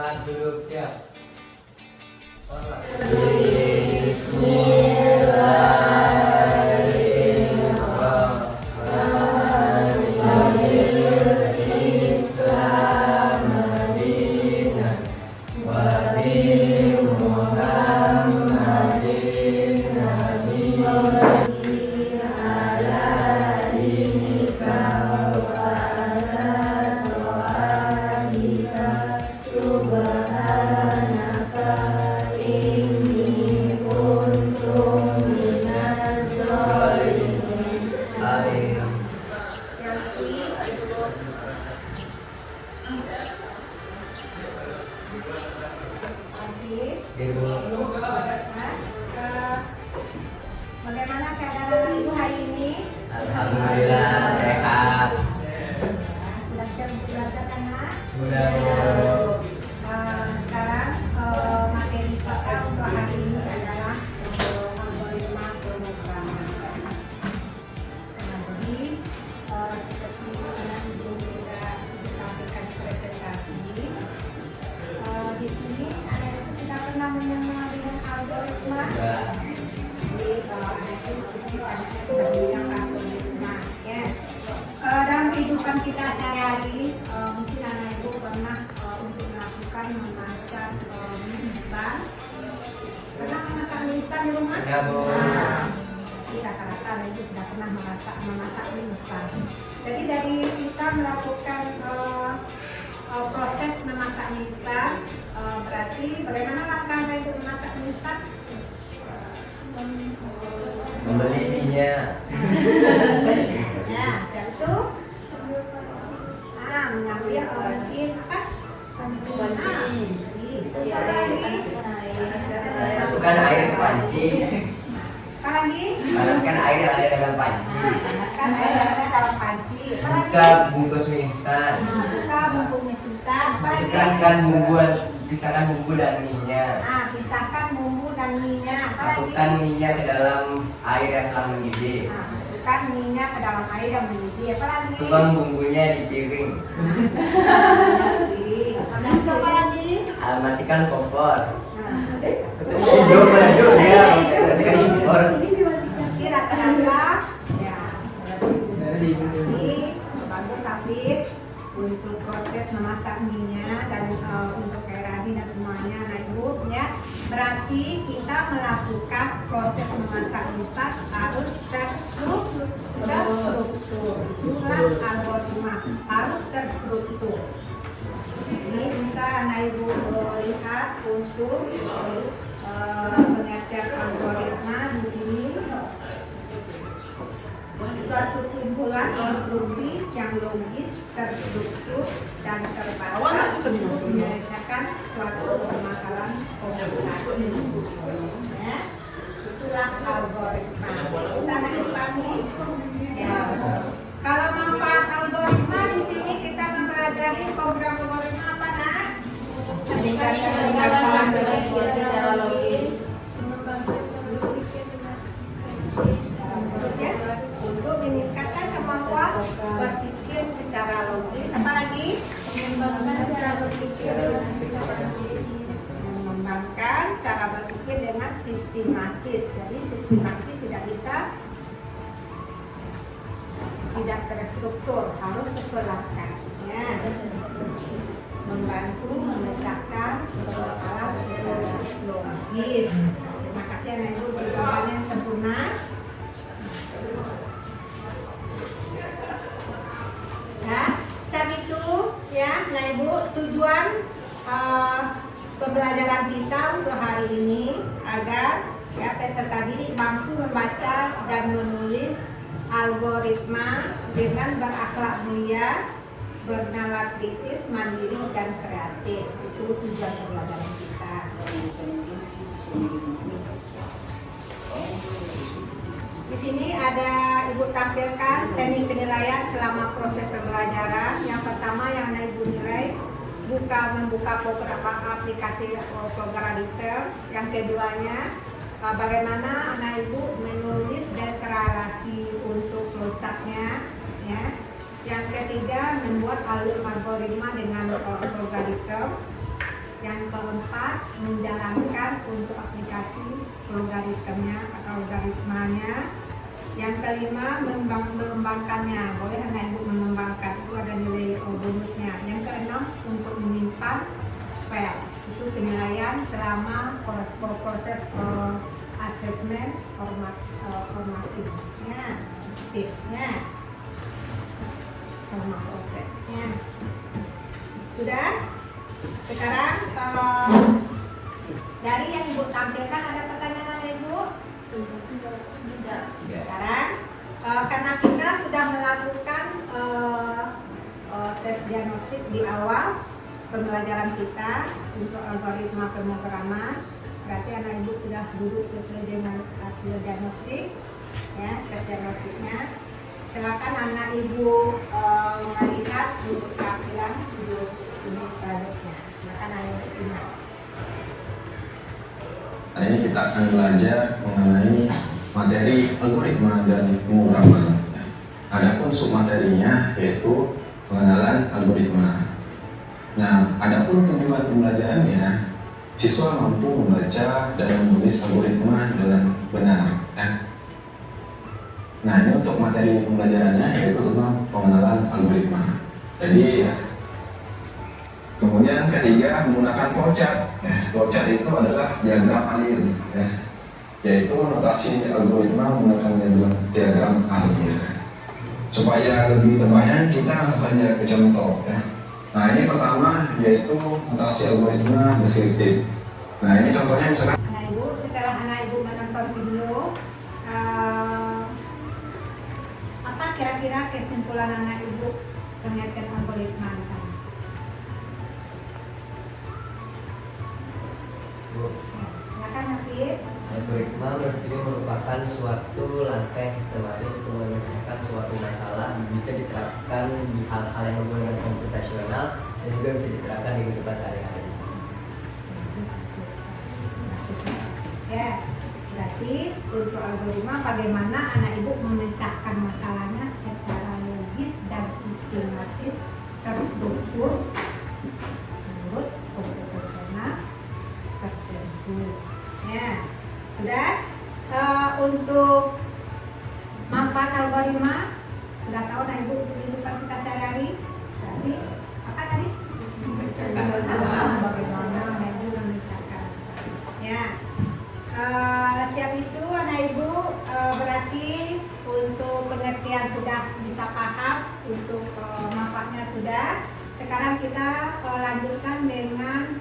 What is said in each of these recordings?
Selamat duduk siap. Bagaimana keadaan ibu hari ini? Alhamdulillah sehat. Sudah siap belajar kan, Nak? Sudah. Sekarang materi kita untuk hari ini adalah algoritma pemrograman. Jadi seperti yang ibu sudah ditampilkan di presentasi, di sini ada yang sudah pernah mengenal dengan algoritma. Dalam kehidupan kita sehari-hari, mungkin anak ibu pernah untuk melakukan memasak mie instan. Pernah memasak mie instan di rumah? Ya, Bu. Rata-rata anak ibu sudah pernah memasak mie instan. Jadi dari kita melakukan proses memasak mie instan, berarti bagaimana langkah anak ibu memasak mie instan? Membeli minyak. Nah, setelah itu mengambil mungkin apa? Panci. Masukkan air ke panci. Apa lagi? Panaskan air dengan panci. Panaskan air dalam panci. Buka bungkus mie instan. Buka bumbu mie instan. Pisahkan bumbu dan minyak. Pisahkan bumbu dan minyak. Masukkan minyak ke dalam air yang telah mendidih. Masukkan minyak ke dalam air yang mendidih. Apa lagi? Tuang bumbunya di piring. Apa lagi? Matikan kompor. Lanjut ya. Matikan kompor. Rata-rata ya. Ini bantu Safid untuk proses memasak minyak dan untuk Kairani dan semuanya, nah ibu ya. Berarti kita melakukan proses memasak instan harus terstruktur. Itulah algoritma, harus terstruktur. Ini bisa anak ibu lihat untuk pengertian algoritma di sini. Suatu kumpulan instruksi yang logis, terstruktur, dan terbatas untuk menyelesaikan suatu permasalahan komunikasi. Ya, itulah algoritma. Sana dipahami? Ya. Kalau manfaat algoritma di sini kita mempelajari program algoritma apa, Nak? Meningkatkan berpikir secara logis. Untuk meningkatkan kemampuan berpikir secara logis. Apa lagi? Mengembangkan cara berpikir dengan sistematis. Jadi sistematis tidak terstruktur, harus sesuai langkah. Ya. Membantu menegakkan permasalahan secara logis. Terima kasih anak ibu jawabannya yang sempurna. Ya, saat itu ya, nah ibu tujuan pembelajaran kita untuk hari ini agar ya peserta didik mampu membaca dan menulis algoritma dengan berakhlak mulia, bernalar kritis, mandiri dan kreatif. Itu tujuan pembelajaran kita. Di sini ada ibu tampilkan teknik penilaian selama proses pembelajaran. Yang pertama yang ibu nilai membuka beberapa aplikasi program detail. Yang keduanya bagaimana anak ibu menulis deklarasi untuk flowchartnya, ya. Yang ketiga membuat algoritma dengan program detail. Yang keempat, menjalankan untuk aplikasi logaritmanya atau logaritmanya. Yang kelima, mengembangkannya. Boleh anak ibu mengembangkan, itu ada nilai bonusnya. Yang keenam, untuk menyimpan file. Itu penilaian selama proses asesmen formatifnya, selama prosesnya. Sudah? Sekarang dari yang ibu tampilkan ada pertanyaan ibu? Tidak. Sekarang karena kita sudah melakukan tes diagnostik di awal pembelajaran kita untuk algoritma pemrograman, berarti anak ibu sudah duduk sesuai dengan hasil diagnostik, ya, tes diagnostiknya. Silakan anak ibu melihat untuk tampilan video ini selanjutnya. Silakan anak ibu simak. Hari ini kita akan belajar mengenai materi algoritma dan pemrograman. Adapun submaterinya yaitu pengenalan algoritma. Nah, adapun tujuan pembelajarannya, siswa mampu membaca dan menulis algoritma dengan benar. Nah, ini untuk materi pembelajarannya yaitu tentang pengenalan algoritma. Jadi, kemudian ketiga menggunakan flowchart. Flowchart itu adalah diagram alir, yaitu notasi algoritma menggunakan diagram alir. Supaya lebih terbayang, kita akan ke contoh. Nah, ini pertama yaitu notasi algoritma deskriptif. Nah, ini contohnya misalkan. Anak ibu, setelah anak ibu menonton video, apa kira-kira kesimpulan anak ibu terkait algoritma di sana? Silakan Hafid. Algoritma menurut ini merupakan suatu langkah sistematis untuk memecahkan suatu masalah, bisa diterapkan di hal-hal yang berhubungan dengan komputasional dan juga bisa diterapkan di kehidupan sehari-hari. Ya, berarti untuk algoritma bagaimana anak ibu memecahkan masalahnya secara logis dan sistematis terstruktur menurut komputasional tertentu. Ya, sudah. Untuk manfaat algoritma sudah tahu anak ibu untuk kehidupan kita sehari-hari. Berarti apa tadi? Bagaimana anak ibu memecahkan masalah. Ya. Siap itu anak ibu, berarti untuk pengertian sudah bisa paham, untuk manfaatnya sudah. Sekarang kita lanjutkan dengan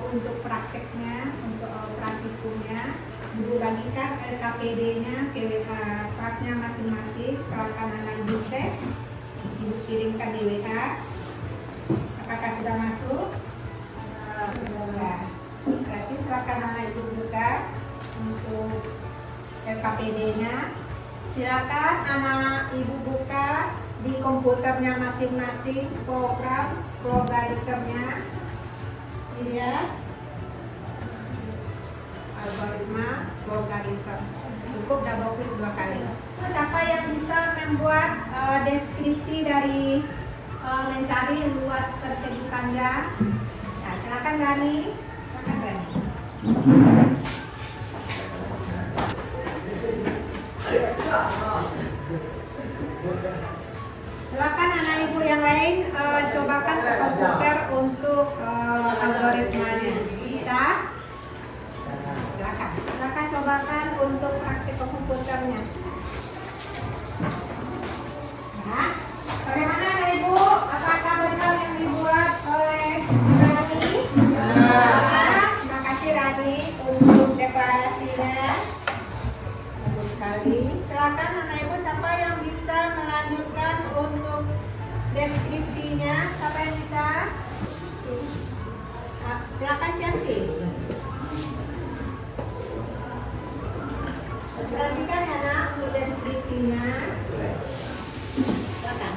untuk prakteknya, untuk praktikumnya. Ibu bagikan LKPD-nya ke kelasnya masing-masing. Silakan anak ibu cek, ibu kirimkan di WA. Apakah sudah masuk? Berarti silakan anak ibu buka untuk LKPD-nya. Silakan anak ibu buka di komputernya masing-masing program logaritmnya. Ini ya, algoritma logaritma. Cukup double klik 2 kali. Siapa yang bisa membuat deskripsi dari mencari luas persegi panjang? Nah, silakan Rani. Silakan Rani. Silakan anak ibu yang lain cobakan ke komputer untuk algoritmanya. Bisa? Silakan cobakan untuk praktik komputernya. Nah, bagaimana anak ibu? Apakah benar yang dibuat oleh Rani? Terima kasih Rani untuk deklarasinya. Bagus sekali. Silakan anak ibu, siapa yang bisa melanjutkan untuk deskripsinya? Siapa yang bisa? Silakan Chelsea. Perhatikan ya nak untuk deskripsinya. Silakan.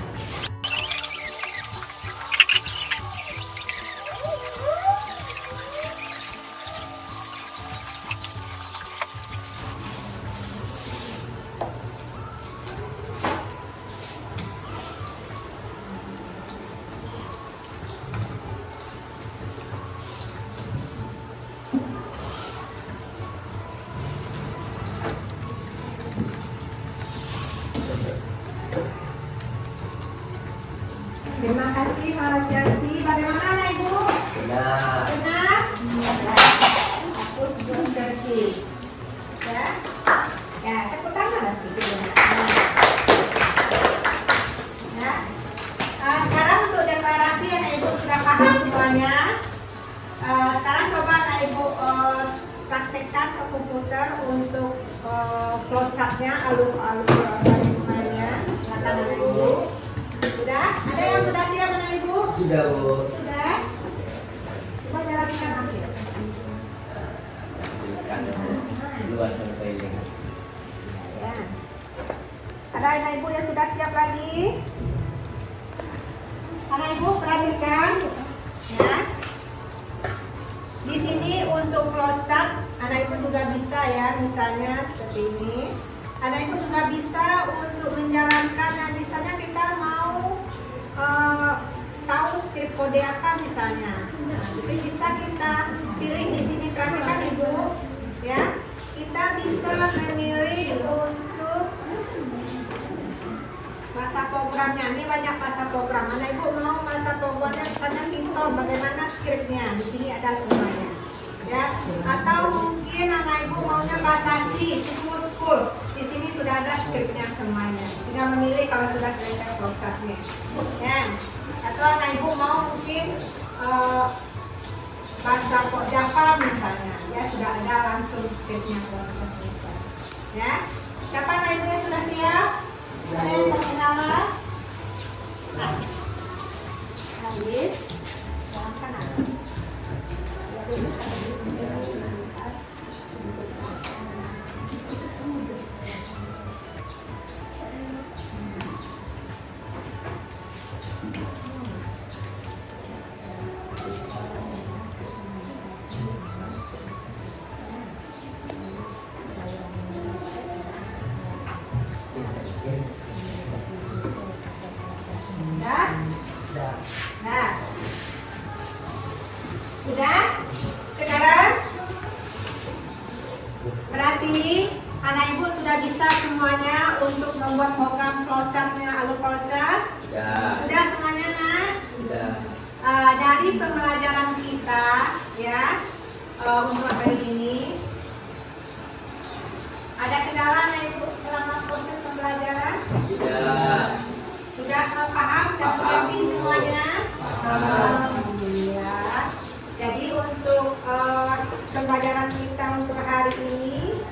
Terima kasih Pak Jasi. Bagaimana anak ibu? Benar. Benar? Hapus belum bersih. Ya. Ya, tepuk tangan lah sedikit. Ya. Sekarang untuk deklarasi anak ibu sudah paham semuanya. Sekarang coba anak ibu praktekkan ke komputer untuk flowchartnya, alur-alur bagaimana. Silakan anak ibu. Sudah? Ada yang sudah siap anak ibu? Sudah, Bu. Sudah? Coba jalankan akhir. Luas sampai ini. Ya. Ada anak ibu yang sudah siap lagi? Anak ibu perhatikan, ya. Di sini untuk flowchart, anak ibu juga bisa ya, misalnya seperti ini. Anak ibu juga bisa untuk menjalankan, nah, misalnya kita mau tahu script kode apa misalnya. Nah, itu bisa kita pilih di sini, perhatikan ibu, ya. Kita bisa memilih untuk masa programnya. Ini banyak masa program. Anak ibu mau masa programnya misalnya Python, bagaimana scriptnya? Di sini ada semuanya. Ya. Atau mungkin anak ibu maunya bahasa C, school. Di sini sudah ada scriptnya semuanya. Tinggal memilih kalau sudah selesai flowchartnya. Ya. Atau anak ibu mau mungkin bahasa Java misalnya, ya sudah ada langsung scriptnya kalau sudah selesai. Ya. Siapa anak ibu yang sudah siap? Ada yang mau kenalan? Nah, habis, silahkan anak. Sudah? Nah, sudah? Sekarang berarti anak ibu sudah bisa semuanya untuk membuat program flowchartnya, alur flowchart. Ya. Sudah semuanya, nak? Sudah. Dari pembelajaran kita, ya, untuk hari ini ada kendala anak ibu selama proses pembelajaran? Tidak. Sudah paham dan mengerti semuanya? Alhamdulillah. Jadi untuk pembelajaran kita untuk hari ini,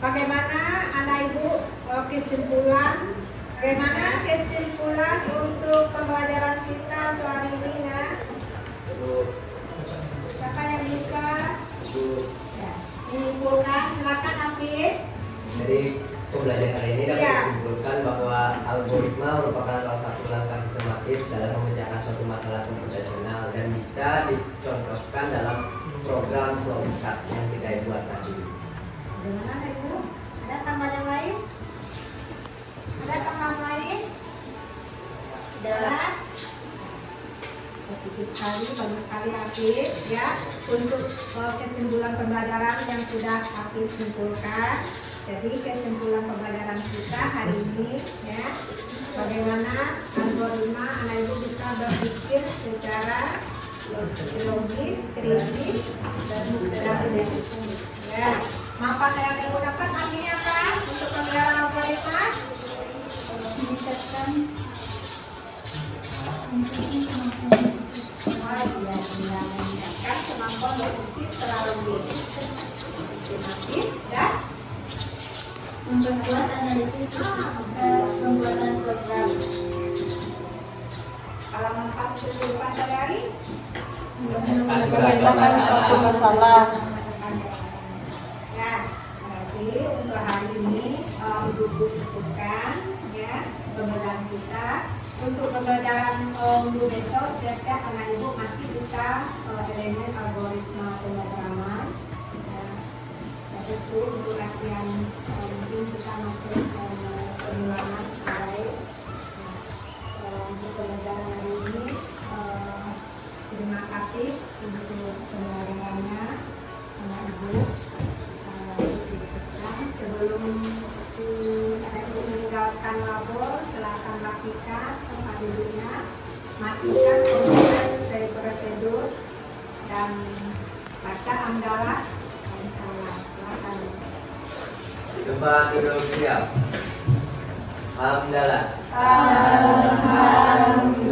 bagaimana anak ibu kesimpulan? Bagaimana kesimpulan untuk pembelajaran kita untuk hari ini, nak? Bu. Siapa yang bisa? Bu. Ya. Menyimpulkan, silakan Hafiz. Dari pembelajaran hari ini dapat Ya. disimpulkan bahwa algoritma merupakan salah satu langkah sistematis dalam memecahkan suatu masalah komputasional dan bisa dicontohkan dalam program flowchart yang kita buat tadi. Bagaimana ibu? Ada tambahan yang lain? Ada tambahan lain? Ada? Positif sekali, bagus sekali Hafiz, ya. Untuk kesimpulan pembelajaran yang sudah Hafiz simpulkan. Jadi kesimpulan pembelajaran kita hari ini, ya, bagaimana algoritma anak ibu bisa berpikir secara logis, kritis, dan strategis. Ya, manfaat yang ibu dapat artinya apa untuk pembelajaran algoritma? Meningkatkan meningkatkan kemampuan berpikir secara logis, sistematis, dan memperkuat analisis pembuatan program. kalau manfaat untuk kehidupan sehari-hari, Memecahkan suatu masalah. ya, berarti untuk hari ini ibu cukupkan ya pembelajaran kita. Untuk pembelajaran minggu besok, siap-siap anak ibu masih buka elemen algoritma pemrograman. Itu untuk latihan mungkin kita masih pengulangan baik. Untuk pembelajaran hari ini terima kasih untuk pembelajarannya anak ibu. Sebelum sidang labor, silakan rapikan tempat duduknya, matikan komputer dari prosedur dan baca hamdalah dan salam. Silakan. Tempat duduk siap. Hamdalah. Alhamdulillah.